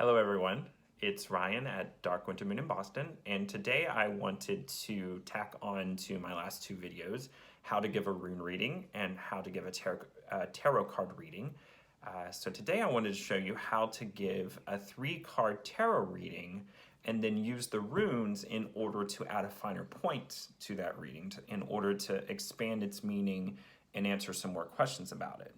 Hello everyone, it's Ryan at Dark Winter Moon in Boston, and today I wanted to tack on to my last two videos, how to give a rune reading and how to give a tarot card reading. So today I wanted to show you how to give a 3-card tarot reading and then use the runes in order to add a finer point to that reading, in order to expand its meaning and answer some more questions about it.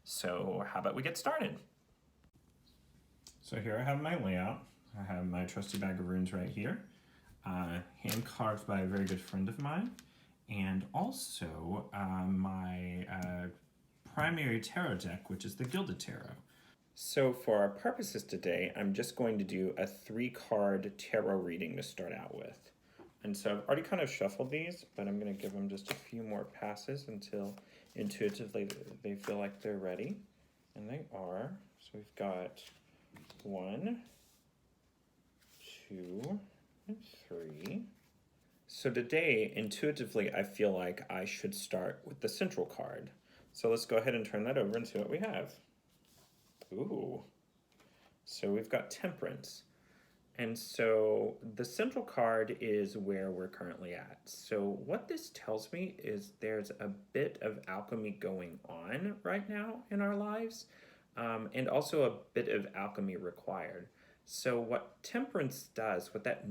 So how about we get started? So here I have my layout. I have my trusty bag of runes right here, hand carved by a very good friend of mine, and also my primary tarot deck, which is the Gilded Tarot. So for our purposes today, I'm just going to do a 3-card tarot reading to start out with. And so I've already kind of shuffled these, but I'm going to give them just a few more passes until intuitively they feel like they're ready. And they are. So we've got 1, 2, and 3. So today, intuitively, I feel like I should start with the central card. So let's go ahead and turn that over and see what we have. Ooh. So we've got Temperance. And so the central card is where we're currently at. So what this tells me is there's a bit of alchemy going on right now in our lives. And also a bit of alchemy required. So what temperance does, what that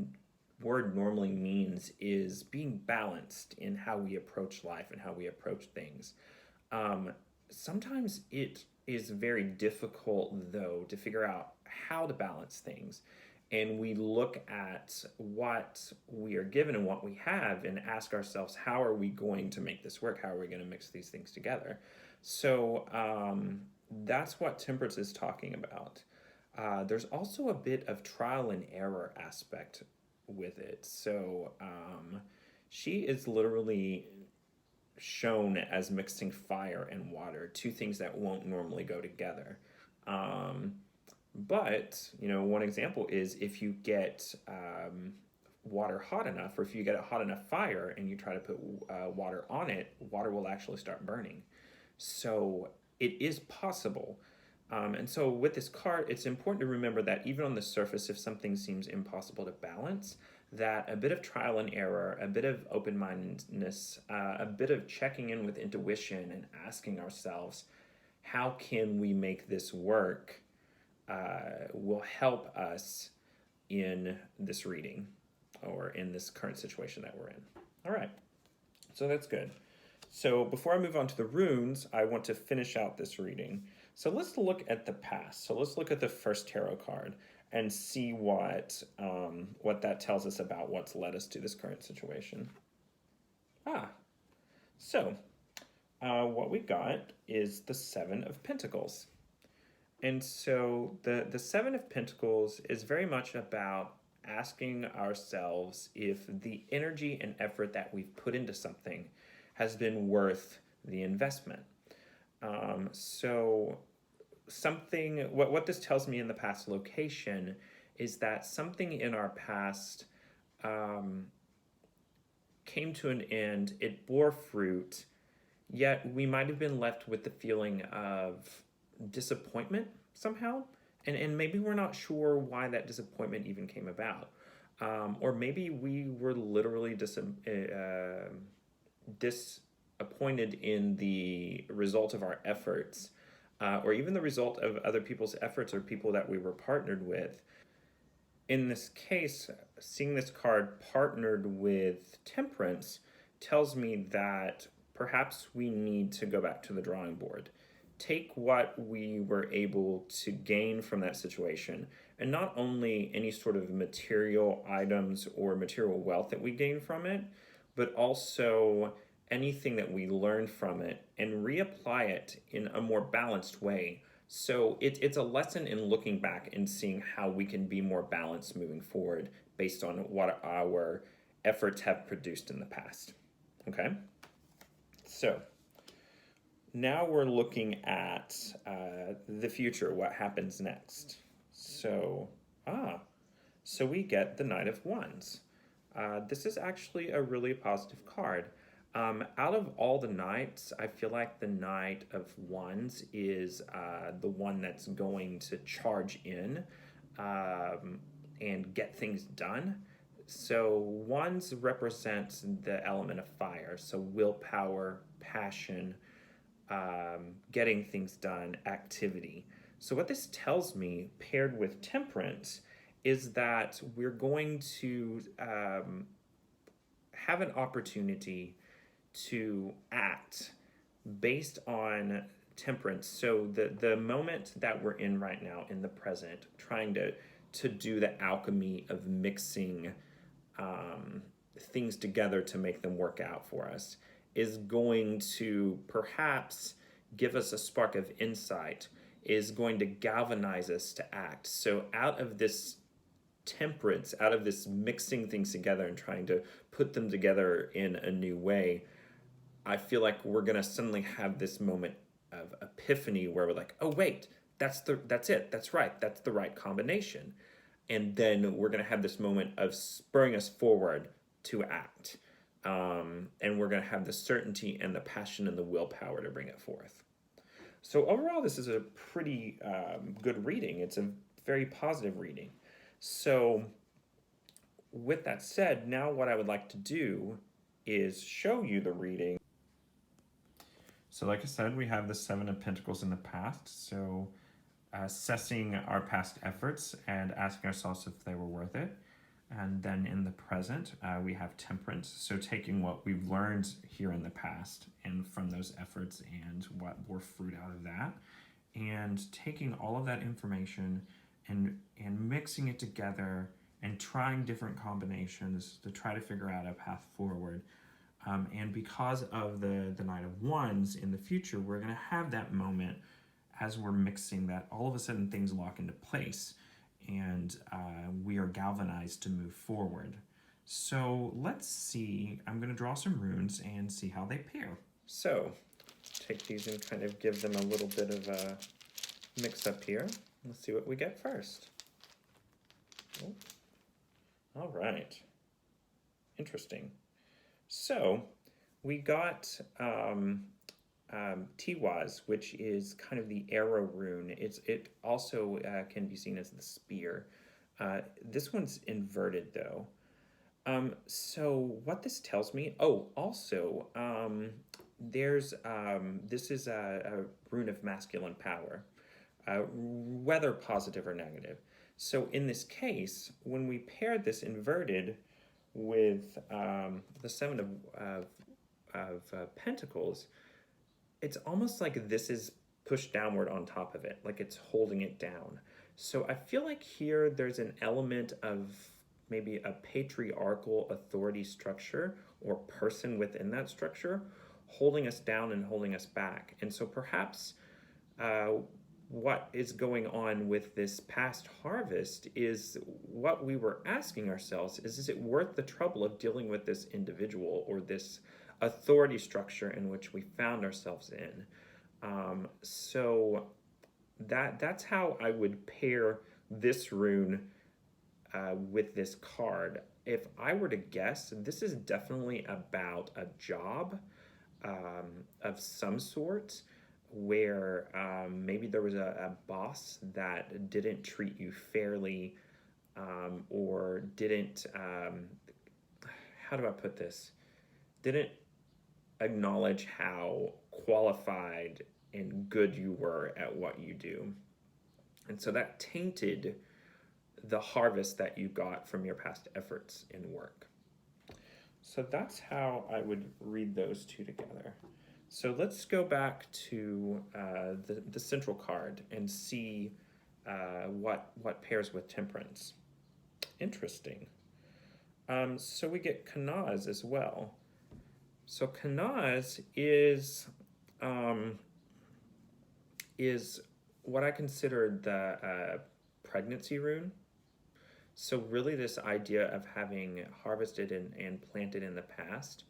word normally means, is being balanced in how we approach life and how we approach things. Sometimes it is very difficult, though, to figure out how to balance things. And we look at what we are given and what we have and ask ourselves, how are we going to make this work? How are we going to mix these things together? So that's what temperance is talking about. There's also a bit of trial and error aspect with it. So she is literally shown as mixing fire and water, two things that won't normally go together. But, you know, one example is if you get water hot enough, or if you get a hot enough fire and you try to put water on it, water will actually start burning. So it is possible. And so with this card, it's important to remember that even on the surface, if something seems impossible to balance, that a bit of trial and error, a bit of open-mindedness, a bit of checking in with intuition and asking ourselves, how can we make this work, will help us in this reading or in this current situation that we're in. All right, so that's good. So before I move on to the runes, I want to finish out this reading. So let's look at the past. So let's look at the first tarot card and see what that tells us about what's led us to this current situation. So what we got is the 7 of Pentacles. And so the 7 of Pentacles is very much about asking ourselves if the energy and effort that we've put into something has been worth the investment. So something, what this tells me in the past location is that something in our past came to an end, it bore fruit, yet we might have been left with the feeling of disappointment somehow, and maybe we're not sure why that disappointment even came about, or maybe we were literally disappointed in the result of our efforts, or even the result of other people's efforts or people that we were partnered with. In this case, seeing this card partnered with Temperance tells me that perhaps we need to go back to the drawing board. Take what we were able to gain from that situation, and not only any sort of material items or material wealth that we gain from it, but also anything that we learn from it and reapply it in a more balanced way. So it's a lesson in looking back and seeing how we can be more balanced moving forward based on what our efforts have produced in the past. Okay? So now we're looking at the future, what happens next. So we get the Knight of Wands. This is actually a really positive card. Out of all the knights, I feel like the Knight of Wands is the one that's going to charge in and get things done. So wands represents the element of fire, so willpower, passion, getting things done, activity. So what this tells me, paired with temperance, is that we're going to have an opportunity to act based on temperance. So the moment that we're in right now, in the present, trying to do the alchemy of mixing things together to make them work out for us, is going to perhaps give us a spark of insight, is going to galvanize us to act. So out of this temperance, out of this mixing things together and trying to put them together in a new way, I feel like we're going to suddenly have this moment of epiphany where we're like, oh wait, that's it, that's right, that's the right combination. And then we're going to have this moment of spurring us forward to act. And we're going to have the certainty and the passion and the willpower to bring it forth. So overall, this is a pretty good reading. It's a very positive reading. So with that said, now what I would like to do is show you the reading. So like I said, we have the Seven of Pentacles in the past. So assessing our past efforts and asking ourselves if they were worth it. And then in the present, we have temperance. So taking what we've learned here in the past and from those efforts and what bore fruit out of that, and taking all of that information and mixing it together and trying different combinations to try to figure out a path forward. And because of the Knight of Wands in the future, we're going to have that moment as we're mixing that all of a sudden things lock into place and we are galvanized to move forward. So let's see, I'm going to draw some runes and see how they pair. So take these and kind of give them a little bit of a mix up here. Let's see what we get first. Oh. All right. Interesting. So we got Tiwaz, which is kind of the arrow rune. It also can be seen as the spear. This one's inverted though. So what this tells me, also, this is a rune of masculine power, whether positive or negative. So in this case, when we pair this inverted with the Seven of Pentacles, it's almost like this is pushed downward on top of it, like it's holding it down. So I feel like here there's an element of maybe a patriarchal authority structure or person within that structure holding us down and holding us back. And so perhaps what is going on with this past harvest is what we were asking ourselves is it worth the trouble of dealing with this individual or this authority structure in which we found ourselves in? So that's how I would pair this rune with this card. If I were to guess, this is definitely about a job of some sort, where maybe there was a boss that didn't treat you fairly, or didn't, how do I put this? Didn't acknowledge how qualified and good you were at what you do. And so that tainted the harvest that you got from your past efforts in work. So that's how I would read those two together. So let's go back to the central card and see what pairs with temperance. Interesting. So we get Kanaz as well. So Kanaz is what I consider the pregnancy rune. So really this idea of having harvested and planted in the past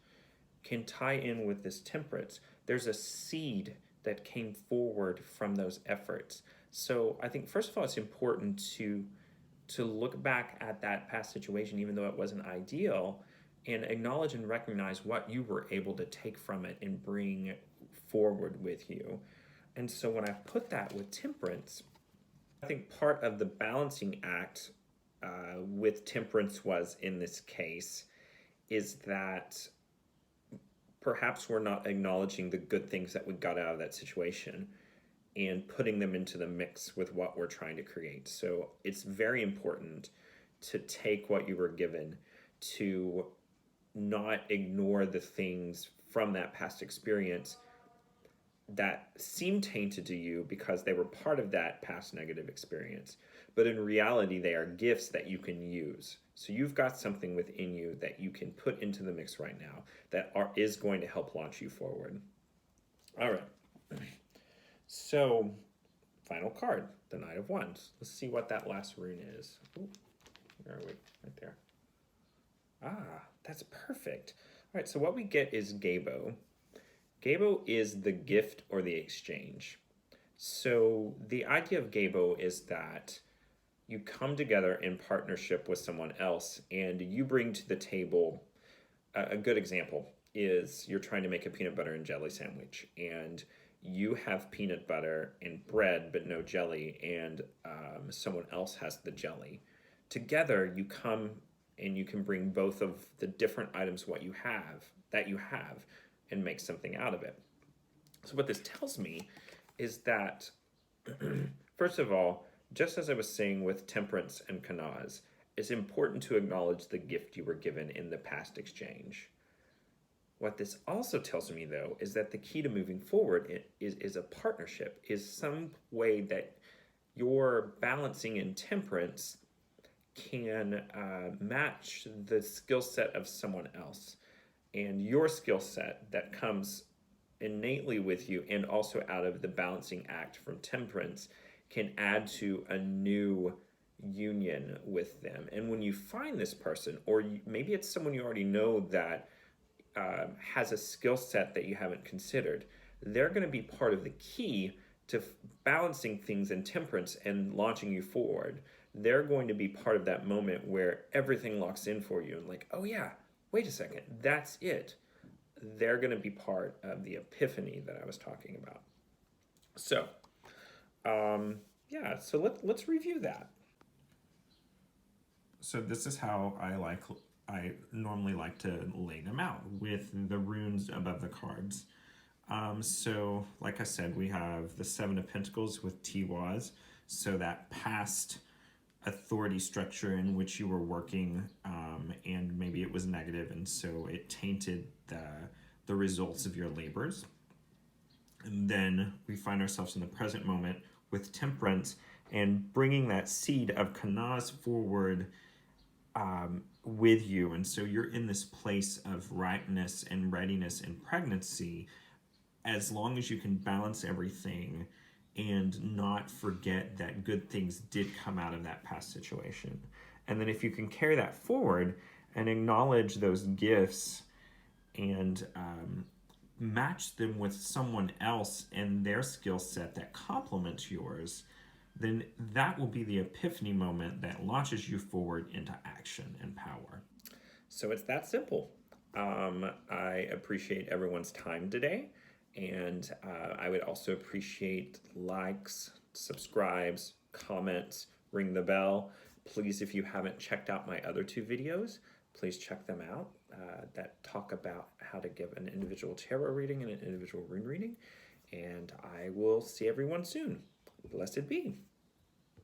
can tie in with this temperance. There's a seed that came forward from those efforts. So I think, first of all, it's important to look back at that past situation, even though it wasn't ideal, and acknowledge and recognize what you were able to take from it and bring forward with you. And so when I put that with temperance, I think part of the balancing act with temperance was, in this case, is that perhaps we're not acknowledging the good things that we got out of that situation and putting them into the mix with what we're trying to create. So it's very important to take what you were given, to not ignore the things from that past experience that seem tainted to you because they were part of that past negative experience. But in reality, they are gifts that you can use. So you've got something within you that you can put into the mix right now that is going to help launch you forward. All right. So, final card, the Knight of Wands. Let's see what that last rune is. Ooh, where are we? Right there. Ah, that's perfect. All right, so what we get is Gabo. Gabo is the gift or the exchange. So the idea of Gabo is that you come together in partnership with someone else and you bring to the table, a good example is you're trying to make a peanut butter and jelly sandwich, and you have peanut butter and bread but no jelly, and someone else has the jelly. Together you come and you can bring both of the different items that you have and make something out of it. So what this tells me is that, first of all, just as I was saying with temperance and kanaz, it's important to acknowledge the gift you were given in the past exchange. What this also tells me, though, is that the key to moving forward is a partnership, is some way that your balancing in temperance can match the skill set of someone else. And your skill set that comes innately with you and also out of the balancing act from temperance can add to a new union with them. And when you find this person, or maybe it's someone you already know that has a skill set that you haven't considered, they're going to be part of the key to balancing things in temperance and launching you forward. They're going to be part of that moment where everything locks in for you and like, oh yeah, wait a second, that's it. They're going to be part of the epiphany that I was talking about. So, yeah, so let's review that. So this is how I normally like to lay them out with the runes above the cards. So, like I said, we have the Seven of Pentacles with Tiwaz, so that past authority structure in which you were working, and maybe it was negative, and so it tainted the results of your labors. And then we find ourselves in the present moment with Temperance and bringing that seed of Kanaz forward with you. And so you're in this place of ripeness and readiness and pregnancy, as long as you can balance everything and not forget that good things did come out of that past situation. And then if you can carry that forward and acknowledge those gifts and match them with someone else and their skill set that complements yours, then that will be the epiphany moment that launches you forward into action and power. So it's that simple. I appreciate everyone's time today, and I would also appreciate likes, subscribes, comments, ring the bell. Please, if you haven't checked out my other two videos, please check them out that talk about how to give an individual tarot reading and an individual rune reading. And I will see everyone soon. Blessed be.